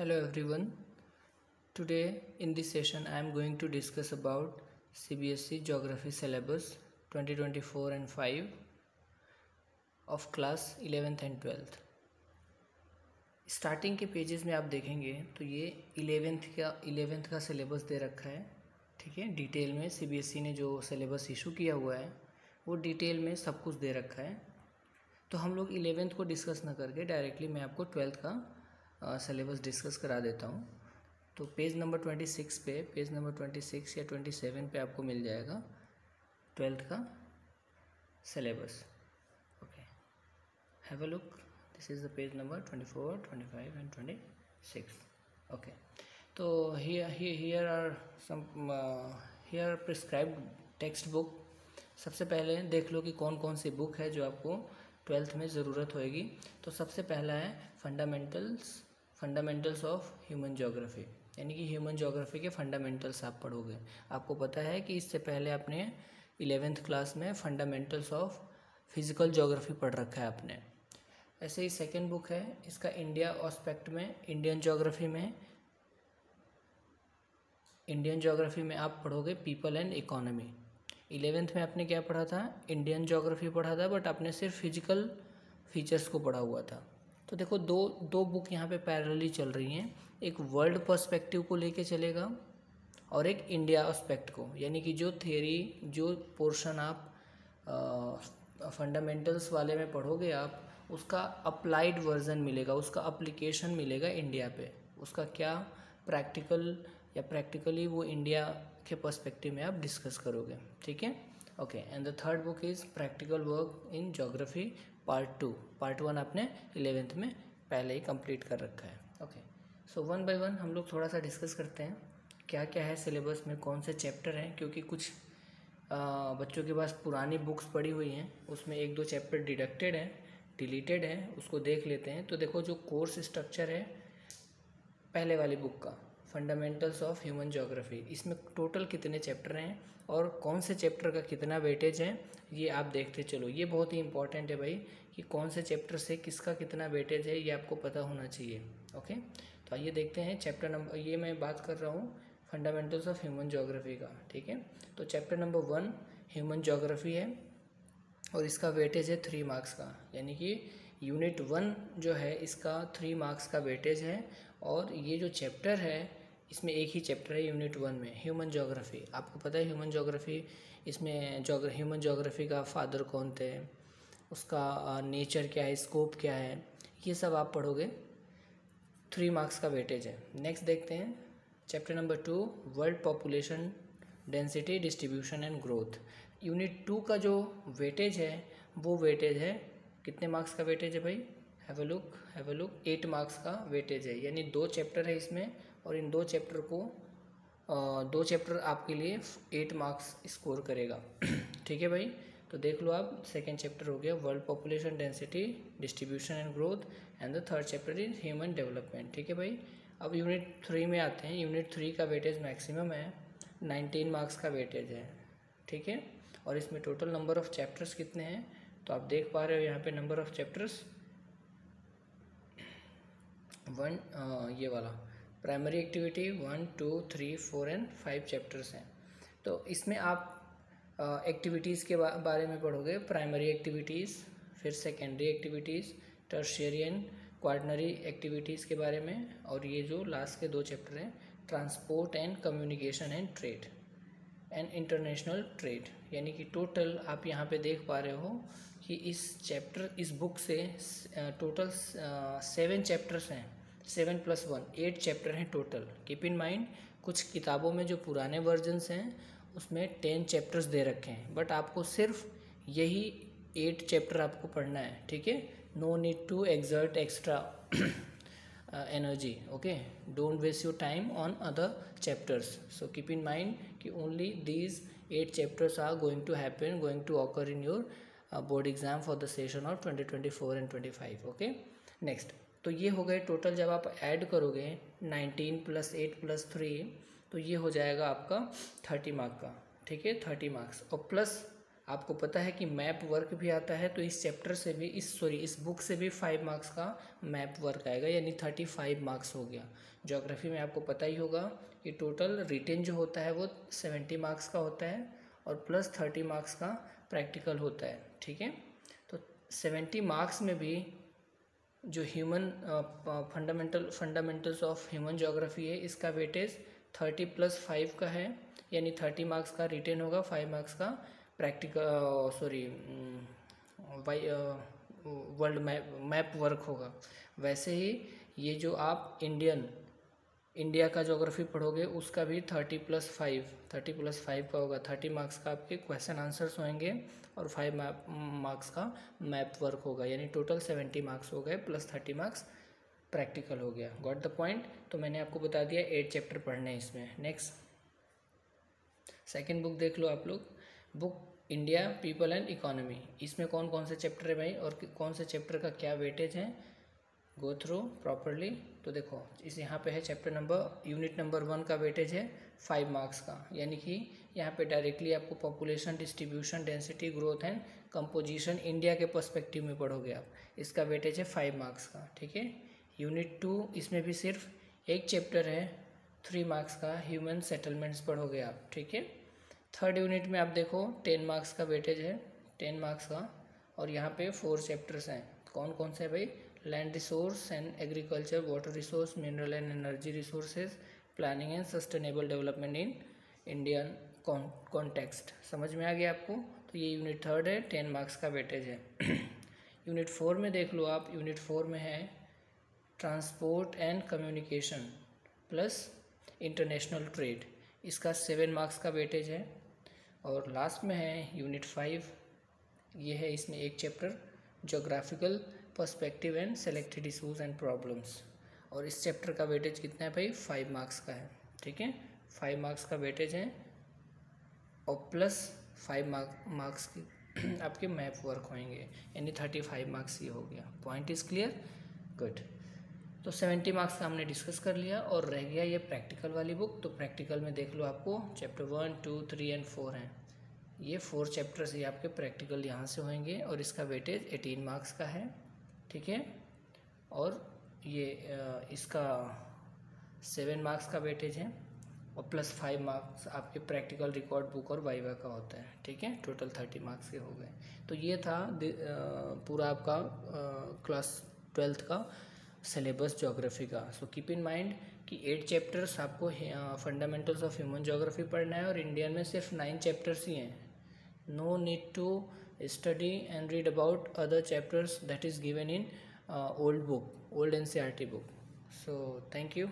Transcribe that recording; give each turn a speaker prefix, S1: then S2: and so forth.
S1: Hello everyone. Today in this session I am going to discuss about CBSE Geography syllabus 2024 and 5 of class 11th and 12th. Starting के pages में आप देखेंगे तो ये 11th का syllabus दे रखा है, ठीक है। डिटेल में CBSE ने जो सिलेबस इशू किया हुआ है वो डिटेल में सब कुछ दे रखा है। तो हम लोग 11th को डिस्कस ना करके डायरेक्टली मैं आपको 12th का सिलेबस डिस्कस करा देता हूँ। तो पेज नंबर 26 या 27 पे आपको मिल जाएगा 12th का syllabus. Okay, have a look, this is the page number 24, 25 and 26। Okay, तो here are prescribed text book. सबसे पहले देख लो कि कौन कौन सी बुक है जो आपको 12th में ज़रूरत होएगी। तो सबसे पहला है फंडामेंटल्स ऑफ ह्यूमन ज्योग्राफी, यानी कि ह्यूमन ज्योग्राफी के फंडामेंटल्स आप पढ़ोगे। आपको पता है कि इससे पहले आपने 11th क्लास में फंडामेंटल्स ऑफ फिजिकल ज्योग्राफी पढ़ रखा है आपने। ऐसे ही सेकंड बुक है इसका इंडिया एस्पेक्ट में, इंडियन ज्योग्राफी में आप पढ़ोगे पीपल एंड इकोनॉमी। 11th में आपने क्या पढ़ा था? इंडियन ज्योग्राफी पढ़ा था, बट आपने सिर्फ फिजिकल फीचर्स को पढ़ा हुआ था। तो देखो दो बुक यहाँ पे पैरेलली चल रही हैं। एक वर्ल्ड पर्सपेक्टिव को लेके चलेगा और एक इंडिया एस्पेक्ट को, यानी कि जो थ्योरी, जो पोर्शन आप फंडामेंटल्स वाले में पढ़ोगे आप, उसका अप्लाइड वर्जन मिलेगा, उसका अप्लीकेशन मिलेगा इंडिया पे। उसका क्या प्रैक्टिकली वो इंडिया के पर्सपेक्टिव में आप डिस्कस करोगे, ठीक है। Okay, and the third book is practical work in geography part 2। Part 1 आपने 11th में पहले ही कंप्लीट कर रखा है। Okay, so one by one हम लोग थोड़ा सा डिस्कस करते हैं क्या क्या है सिलेबस में, कौन से चैप्टर हैं, क्योंकि कुछ बच्चों के पास पुरानी बुक्स पड़ी हुई हैं, उसमें 1-2 चैप्टर डिलीटेड है, उसको देख लेते हैं। तो देखो, जो कोर्स स्ट्रक्चर है पहले वाली बुक का, फंडामेंटल्स ऑफ ह्यूमन ज्योग्राफी, इसमें टोटल कितने चैप्टर हैं और कौन से चैप्टर का कितना वेटेज है, ये आप देखते चलो। ये बहुत ही इंपॉर्टेंट है भाई, कि कौन से चैप्टर से किसका कितना वेटेज है, ये आपको पता होना चाहिए। ओके, तो आइए देखते हैं चैप्टर नंबर, ये मैं बात कर रहा हूँ फंडामेंटल्स ऑफ ह्यूमन ज्योग्राफी का, ठीक है। तो चैप्टर नंबर 1 ह्यूमन ज्योग्राफी है और इसका वेटेज है 3 मार्क्स का, यानी कि यूनिट 1 जो है इसका 3 मार्क्स का वेटेज है। और ये जो चैप्टर है इसमें एक ही चैप्टर है यूनिट 1 में, ह्यूमन ज्योग्राफी। आपको पता है ह्यूमन ज्योग्राफी, इसमें ह्यूमन ज्योग्राफी का फादर कौन थे, उसका नेचर क्या है, स्कोप क्या है, ये सब आप पढ़ोगे। 3 मार्क्स का वेटेज है। नेक्स्ट देखते हैं chapter number 2, world population density distribution and growth. Unit 2 का जो वेटेज है वो वेटेज है, कितने मार्क्स का वेटेज है भाई? हैव अ लुक, 8 मार्क्स का वेटेज है। यानी 2 चैप्टर है इसमें, और इन 2 चैप्टर आपके लिए 8 मार्क्स स्कोर करेगा, ठीक है भाई। तो देख लो आप, सेकेंड चैप्टर हो गया world population density distribution and growth, and the third chapter is human development, ठीक है भाई। अब यूनिट 3 में आते हैं। यूनिट 3 का वेटेज मैक्सिमम है, 19 मार्क्स का वेटेज है, ठीक है। और इसमें टोटल नंबर ऑफ चैप्टर्स कितने हैं, तो आप देख पा रहे हो यहाँ पे नंबर ऑफ चैप्टर्स 1, ये वाला प्राइमरी एक्टिविटी 1, 2, 3, 4 एंड 5 चैप्टर्स हैं। तो इसमें आप एक्टिविटीज़ के बारे में पढ़ोगे, प्राइमरी एक्टिविटीज़, फिर secondary activities, tertiary and quaternary activities के बारे में, और ये जो लास्ट के 2 चैप्टर हैं, transport and communication and trade and international trade. यानी कि टोटल आप यहाँ पे देख पा रहे हो कि इस बुक से टोटल 7 चैप्टर्स हैं, 7 + 1 8 चैप्टर हैं टोटल। कीप इन माइंड, कुछ किताबों में जो पुराने वर्जन्स हैं उसमें 10 चैप्टर्स दे रखे हैं, बट आपको सिर्फ यही 8 चैप्टर आपको पढ़ना है, ठीक है। No need to exert extra energy, okay, don't waste your time on other chapters. So keep in mind कि only these 8 chapters are going to occur in your board exam for the session of 2024 and 25, okay. Next, तो ये हो गए total. जब आप add करोगे 19 + 8 + 3, तो ये हो जाएगा आपका 30 मार्क का, ठीक है, 30 मार्क्स। और प्लस आपको पता है कि मैप वर्क भी आता है, तो इस चैप्टर से भी इस बुक से भी 5 मार्क्स का मैप वर्क आएगा, यानी 35 मार्क्स हो गया। ज्योग्राफी में आपको पता ही होगा कि टोटल रिटेन जो होता है वो 70 मार्क्स का होता है और प्लस 30 मार्क्स का प्रैक्टिकल होता है, ठीक है। तो 70 मार्क्स में भी जो human fundamentals of human geography है, इसका वेटेज 30 + 5 का है, यानी 30 मार्क्स का रिटेन होगा, 5 मार्क्स का प्रैक्टिकल वर्ल्ड मैप वर्क होगा। वैसे ही ये जो आप इंडिया का ज्योग्राफी पढ़ोगे उसका भी 30 + 5 का होगा। 30 मार्क्स का आपके क्वेश्चन आंसर्स होंगे और 5 मार्क्स का मैप वर्क होगा, यानी टोटल 70 मार्क्स हो गए प्लस 30 मार्क्स प्रैक्टिकल हो गया। Got the point. तो मैंने आपको बता दिया 8 चैप्टर पढ़ने हैं इसमें। नेक्स्ट सेकेंड बुक देख लो आप लोग, book India people and economy. इसमें कौन कौन से चैप्टर है भाई और कौन से चैप्टर का क्या वेटेज है, गो थ्रू प्रॉपरली। तो देखो इस यहाँ पे है यूनिट नंबर 1 का वेटेज है 5 मार्क्स का, यानी कि यहाँ पे डायरेक्टली आपको population distribution density growth and composition India के पर्सपेक्टिव में पढ़ोगे आप। इसका वेटेज है 5 मार्क्स का, ठीक है। यूनिट 2 इसमें भी सिर्फ एक चैप्टर है 3 मार्क्स का, ह्यूमन सेटलमेंट्स पढ़ोगे आप, ठीक है। थर्ड यूनिट में आप देखो 10 मार्क्स का वेटेज है, 10 मार्क्स का, और यहाँ पे 4 चैप्टर्स हैं। कौन कौन से भाई, land resource and agriculture, water resource, mineral and energy resources, planning and sustainable development in Indian context. समझ में आ गया आपको। तो ये यूनिट 3 है, 10 मार्क्स का वेटेज है। यूनिट 4 में देख लो आप, यूनिट 4 में है transport and communication plus international trade, इसका 7 मार्क्स का वेटेज है। और लास्ट में है यूनिट 5, ये है इसमें एक chapter geographical perspective and selected issues and problems, और इस चैप्टर का वेटेज कितना है भाई, 5 मार्क्स का है, ठीक है। 5 मार्क्स का वेटेज है और प्लस 5 मार्क्स की आपके मैप वर्क होंगे, यानी 35 मार्क्स ये हो गया। Point is clear, good. तो 70 मार्क्स का हमने डिस्कस कर लिया और रह गया ये प्रैक्टिकल वाली बुक। तो प्रैक्टिकल में देख लो आपको चैप्टर 1, 2, 3 एंड 4 हैं, ये 4 चैप्टर्स ये आपके प्रैक्टिकल यहाँ से होंगे और इसका वेटेज 18 मार्क्स का है, ठीक है। और ये इसका 7 मार्क्स का वेटेज है और प्लस 5 मार्क्स आपके प्रैक्टिकल रिकॉर्ड बुक और वाइवा का होता है, ठीक है। टोटल 30 मार्क्स के हो गए। तो ये था पूरा आपका क्लास 12th का सिलेबस ज्योग्राफी का। सो कीप इन माइंड कि 8 चैप्टर्स आपको फंडामेंटल्स ऑफ ह्यूमन ज्योग्राफी पढ़ना है और इंडियन में सिर्फ 9 चैप्टर्स ही हैं। No need to study and read about other chapters that is given in old NCERT book. So thank you.